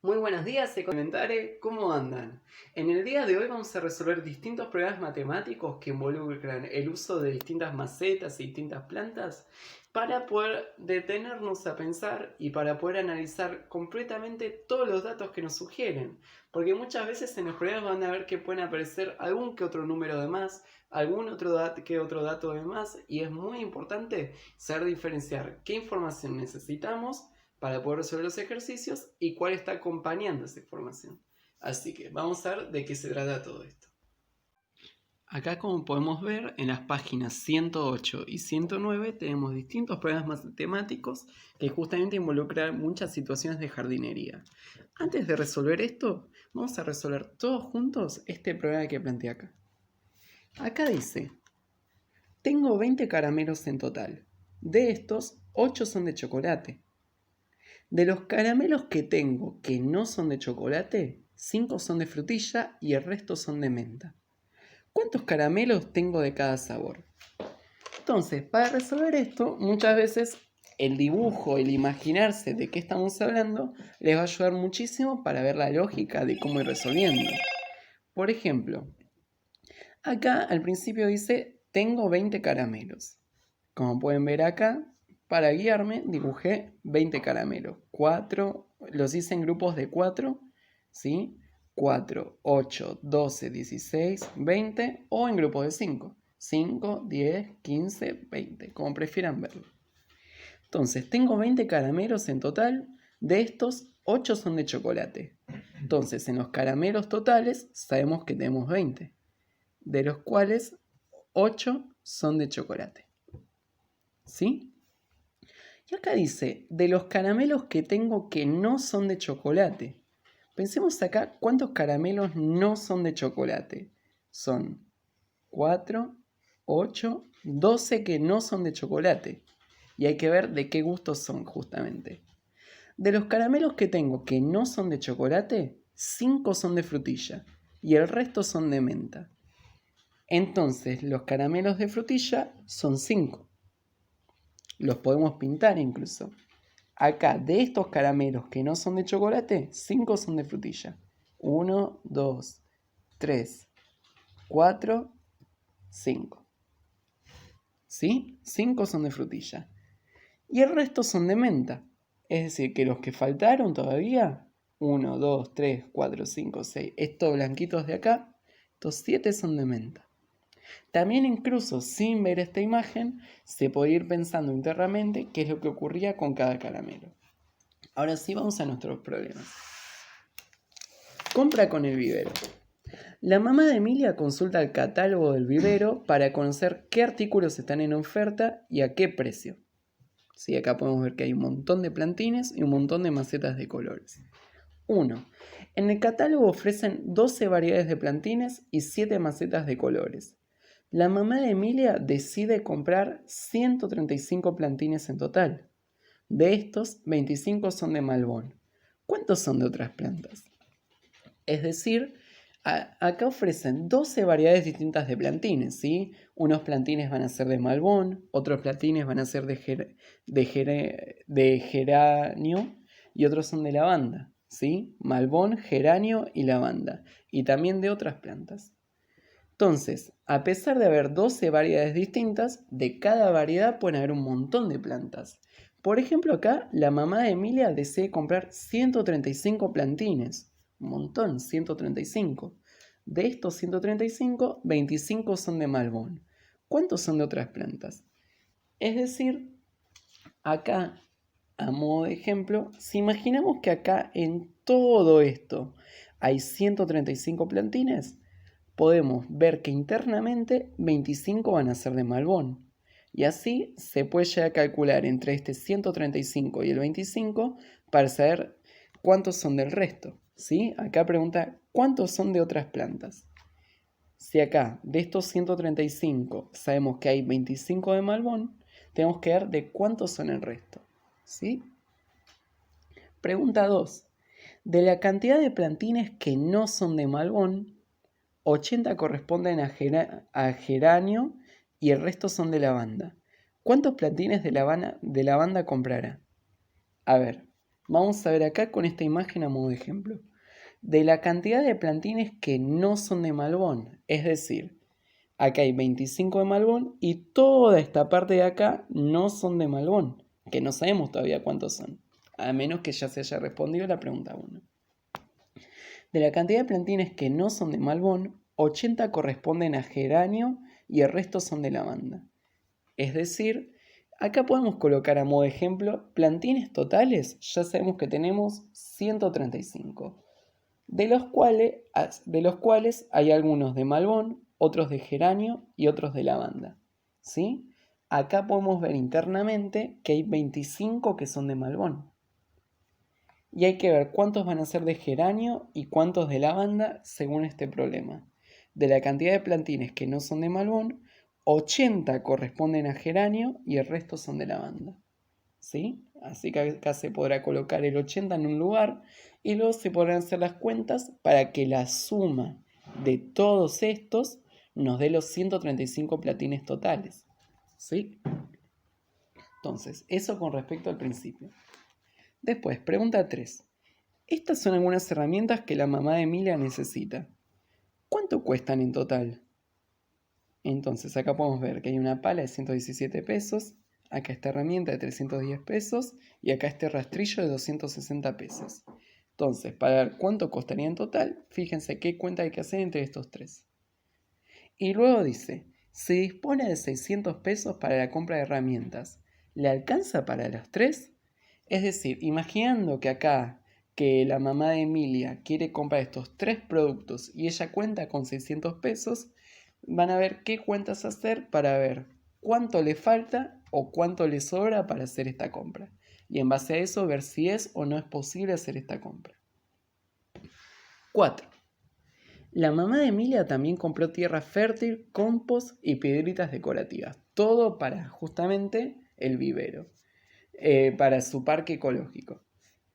Muy buenos días, Ecomentare, ¿cómo andan? En el día de hoy vamos a resolver distintos problemas matemáticos que involucran el uso de distintas macetas y distintas plantas para poder detenernos a pensar y para poder analizar completamente todos los datos que nos sugieren. Porque muchas veces en los problemas van a ver que pueden aparecer algún que otro número de más, algún otro dato de más, y es muy importante saber diferenciar qué información necesitamos para poder resolver los ejercicios y cuál está acompañando esa información. Así que vamos a ver de qué se trata todo esto. Acá, como podemos ver, en las páginas 108 y 109 tenemos distintos problemas matemáticos que justamente involucran muchas situaciones de jardinería. Antes de resolver esto, vamos a resolver todos juntos este problema que planteé acá. Acá dice, tengo 20 caramelos en total. De estos, 8 son de chocolate. De los caramelos que tengo que no son de chocolate, 5 son de frutilla y el resto son de menta. ¿Cuántos caramelos tengo de cada sabor? Entonces, para resolver esto, muchas veces el dibujo, el imaginarse de qué estamos hablando, les va a ayudar muchísimo para ver la lógica de cómo ir resolviendo. Por ejemplo, acá al principio dice, tengo 20 caramelos. Como pueden ver acá, para guiarme dibujé 20 caramelos. 4, los hice en grupos de 4, ¿sí? 4, 8, 12, 16, 20 o en grupos de 5. 5, 10, 15, 20, como prefieran verlo. Entonces, tengo 20 caramelos en total. De estos, 8 son de chocolate. Entonces, en los caramelos totales, sabemos que tenemos 20, de los cuales 8 son de chocolate. ¿Sí? Y acá dice, de los caramelos que tengo que no son de chocolate. Pensemos acá cuántos caramelos no son de chocolate. Son 4, 8, 12 que no son de chocolate. Y hay que ver de qué gustos son justamente. De los caramelos que tengo que no son de chocolate, 5 son de frutilla y el resto son de menta. Entonces los caramelos de frutilla son 5. Los podemos pintar incluso. Acá, de estos caramelos que no son de chocolate, 5 son de frutilla. 1, 2, 3, 4, 5. ¿Sí? 5 son de frutilla. Y el resto son de menta. Es decir, que los que faltaron todavía, 1, 2, 3, 4, 5, 6, estos blanquitos de acá, estos 7 son de menta. También incluso sin ver esta imagen, se puede ir pensando internamente qué es lo que ocurría con cada caramelo. Ahora sí vamos a nuestros problemas. Compra con el vivero. La mamá de Emilia consulta el catálogo del vivero para conocer qué artículos están en oferta y a qué precio. Sí, acá podemos ver que hay un montón de plantines y un montón de macetas de colores. 1. En el catálogo ofrecen 12 variedades de plantines y 7 macetas de colores. La mamá de Emilia decide comprar 135 plantines en total. De estos, 25 son de malbón. ¿Cuántos son de otras plantas? Es decir, acá ofrecen 12 variedades distintas de plantines, ¿sí? Unos plantines van a ser de malbón, otros plantines van a ser de geranio y otros son de lavanda, ¿sí? Malbón, geranio y lavanda, y también de otras plantas. Entonces, a pesar de haber 12 variedades distintas, de cada variedad pueden haber un montón de plantas. Por ejemplo, acá la mamá de Emilia decide comprar 135 plantines. Un montón, 135. De estos 135, 25 son de malbón. ¿Cuántos son de otras plantas? Es decir, acá, a modo de ejemplo, si imaginamos que acá en todo esto hay 135 plantines, podemos ver que internamente 25 van a ser de malbón. Y así se puede llegar a calcular entre este 135 y el 25 para saber cuántos son del resto. ¿Sí? Acá pregunta cuántos son de otras plantas. Si acá de estos 135 sabemos que hay 25 de malbón, tenemos que ver de cuántos son el resto. ¿Sí? Pregunta 2. De la cantidad de plantines que no son de malbón, 80 corresponden a geranio y el resto son de lavanda. ¿Cuántos plantines de lavanda comprará? A ver, Vamos a ver acá con esta imagen a modo de ejemplo. De la cantidad de plantines que no son de Malbón, es decir, acá hay 25 de Malbón y toda esta parte de acá no son de Malbón, que no sabemos todavía cuántos son, a menos que ya se haya respondido la pregunta 1. De la cantidad de plantines que no son de Malbón, 80 corresponden a geranio y el resto son de lavanda. Es decir, acá podemos colocar a modo de ejemplo plantines totales, ya sabemos que tenemos 135, de los cuales hay algunos de Malbón, otros de geranio y otros de lavanda. ¿Sí? Acá podemos ver internamente que hay 25 que son de Malbón. Y hay que ver cuántos van a ser de geranio y cuántos de lavanda según este problema. De la cantidad de plantines que no son de Malbón, 80 corresponden a geranio y el resto son de lavanda. ¿Sí? Así que acá se podrá colocar el 80 en un lugar y luego se podrán hacer las cuentas para que la suma de todos estos nos dé los 135 platines totales. ¿Sí? Entonces, eso con respecto al principio. Después, pregunta 3. Estas son algunas herramientas que la mamá de Emilia necesita. ¿Cuánto cuestan en total? Entonces acá podemos ver que hay una pala de 117 pesos, acá esta herramienta de 310 pesos y acá este rastrillo de 260 pesos. Entonces, para ver cuánto costaría en total, fíjense qué cuenta hay que hacer entre estos tres. Y luego dice, se dispone de 600 pesos para la compra de herramientas. ¿Le alcanza para los tres? Es decir, imaginando que acá que la mamá de Emilia quiere comprar estos tres productos y ella cuenta con 600 pesos, van a ver qué cuentas hacer para ver cuánto le falta o cuánto le sobra para hacer esta compra. Y en base a eso ver si es o no es posible hacer esta compra. 4. La mamá de Emilia también compró tierra fértil, compost y piedritas decorativas. Todo para justamente el vivero, para su parque ecológico.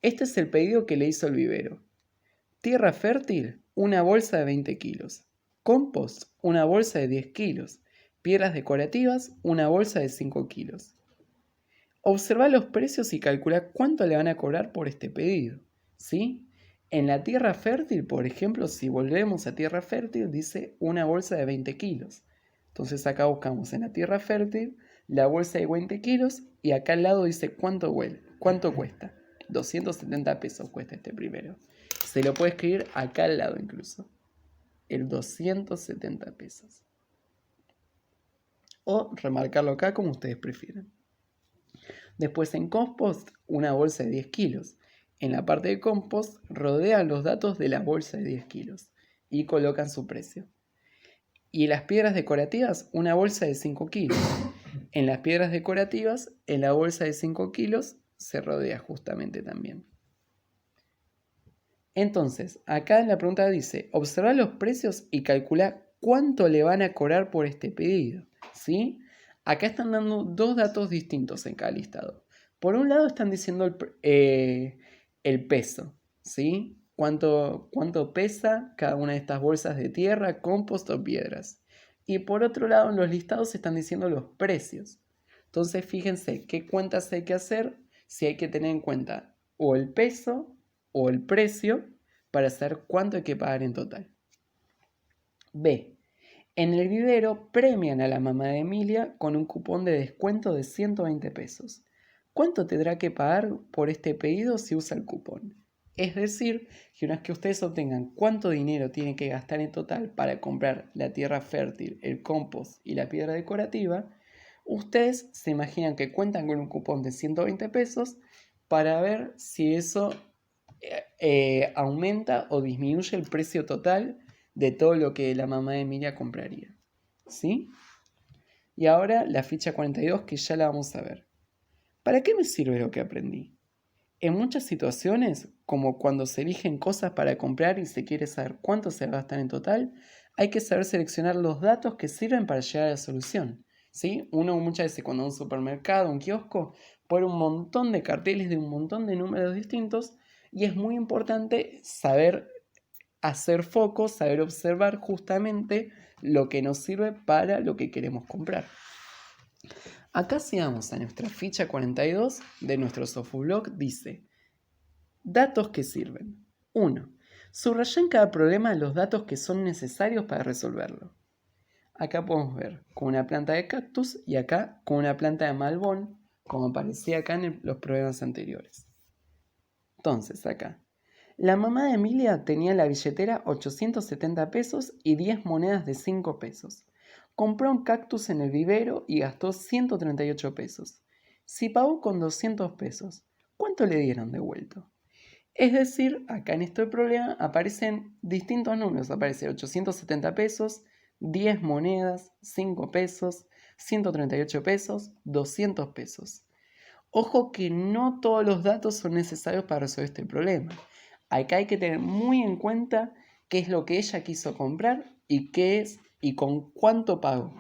Este es el pedido que le hizo el vivero. Tierra fértil, una bolsa de 20 kilos. Compost, una bolsa de 10 kilos. Piedras decorativas, una bolsa de 5 kilos. Observa los precios y calcula cuánto le van a cobrar por este pedido. ¿Sí? En la tierra fértil, por ejemplo, si volvemos a tierra fértil, dice una bolsa de 20 kilos. Entonces acá buscamos en la tierra fértil la bolsa de 20 kilos y acá al lado dice cuánto cuesta. 270 pesos cuesta este primero. Se lo puede escribir acá al lado incluso. El 270 pesos. O remarcarlo acá como ustedes prefieran. Después en compost, una bolsa de 10 kilos. En la parte de compost, rodean los datos de la bolsa de 10 kilos y colocan su precio. Y las piedras decorativas, una bolsa de 5 kilos. En las piedras decorativas, en la bolsa de 5 kilos, se rodea justamente también. Entonces, acá en la pregunta dice, observa los precios y calcula cuánto le van a cobrar por este pedido. ¿Sí? Acá están dando dos datos distintos en cada listado. Por un lado están diciendo el peso, ¿sí? Cuánto pesa cada una de estas bolsas de tierra, compost o piedras. Y por otro lado en los listados están diciendo los precios. Entonces fíjense qué cuentas hay que hacer, si hay que tener en cuenta o el peso o el precio para saber cuánto hay que pagar en total. B. En el vivero premian a la mamá de Emilia con un cupón de descuento de 120 pesos. ¿Cuánto tendrá que pagar por este pedido si usa el cupón? Es decir, que una vez que ustedes obtengan cuánto dinero tienen que gastar en total para comprar la tierra fértil, el compost y la piedra decorativa, ustedes se imaginan que cuentan con un cupón de 120 pesos para ver si eso aumenta o disminuye el precio total de todo lo que la mamá de Emilia compraría. ¿Sí? Y ahora la ficha 42 que ya la vamos a ver. ¿Para qué me sirve lo que aprendí? En muchas situaciones, como cuando se eligen cosas para comprar y se quiere saber cuánto se va a gastar en total, hay que saber seleccionar los datos que sirven para llegar a la solución. ¿Sí? Uno muchas veces cuando va a un supermercado, un kiosco, pone un montón de carteles de un montón de números distintos y es muy importante saber hacer foco, saber observar justamente lo que nos sirve para lo que queremos comprar. Acá si vamos a nuestra ficha 42 de nuestro Sofublog, dice Datos que sirven. 1. Subraya en cada problema los datos que son necesarios para resolverlo. Acá podemos ver con una planta de cactus y acá con una planta de malbón, como aparecía acá en los problemas anteriores. Entonces acá, la mamá de Emilia tenía en la billetera 870 pesos y 10 monedas de 5 pesos. Compró un cactus en el vivero y gastó 138 pesos. Si pagó con 200 pesos, ¿cuánto le dieron de vuelto? Es decir, acá en este problema aparecen distintos números. Aparece 870 pesos, 10 monedas, 5 pesos, 138 pesos, 200 pesos. Ojo que no todos los datos son necesarios para resolver este problema. Acá hay que tener muy en cuenta qué es lo que ella quiso comprar y qué es y con cuánto pagó.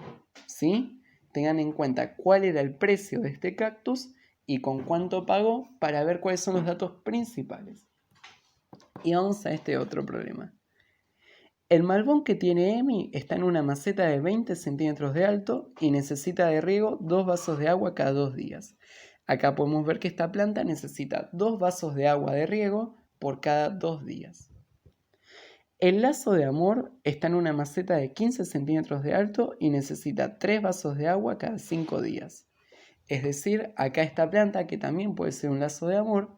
¿Sí? Tengan en cuenta cuál era el precio de este cactus y con cuánto pagó para ver cuáles son los datos principales. Y vamos a este otro problema. El malbón que tiene Emi está en una maceta de 20 centímetros de alto y necesita de riego 2 vasos de agua cada 2 días. Acá podemos ver que esta planta necesita 2 vasos de agua de riego por cada 2 días. El lazo de amor está en una maceta de 15 centímetros de alto y necesita 3 vasos de agua cada 5 días. Es decir, acá esta planta, que también puede ser un lazo de amor,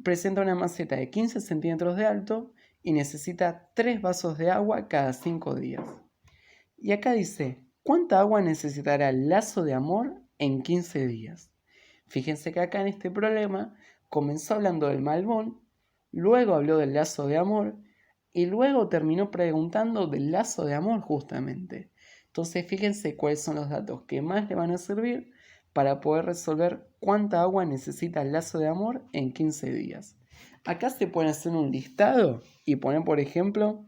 presenta una maceta de 15 centímetros de alto y necesita 3 vasos de agua cada 5 días. Y acá dice, ¿cuánta agua necesitará el lazo de amor en 15 días? Fíjense que acá en este problema comenzó hablando del malbón, luego habló del lazo de amor y luego terminó preguntando del lazo de amor justamente. Entonces fíjense cuáles son los datos que más le van a servir para poder resolver cuánta agua necesita el lazo de amor en 15 días. Acá se puede hacer un listado y poner, por ejemplo,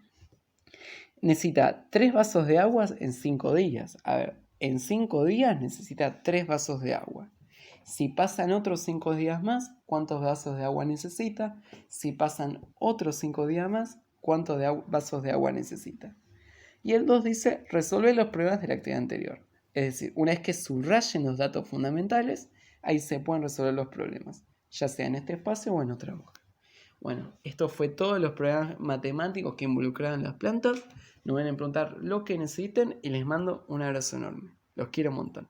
necesita 3 vasos de agua en 5 días. A ver, en 5 días necesita 3 vasos de agua. Si pasan otros 5 días más, ¿cuántos vasos de agua necesita? Si pasan otros 5 días más, ¿cuántos vasos de agua necesita? Y el 2 dice, resuelve los problemas de la actividad anterior. Es decir, una vez que subrayen los datos fundamentales, ahí se pueden resolver los problemas, ya sea en este espacio o en otra hoja. Bueno, esto fue todos los problemas matemáticos que involucraban las plantas. No van a preguntar lo que necesiten y les mando un abrazo enorme. Los quiero un montón.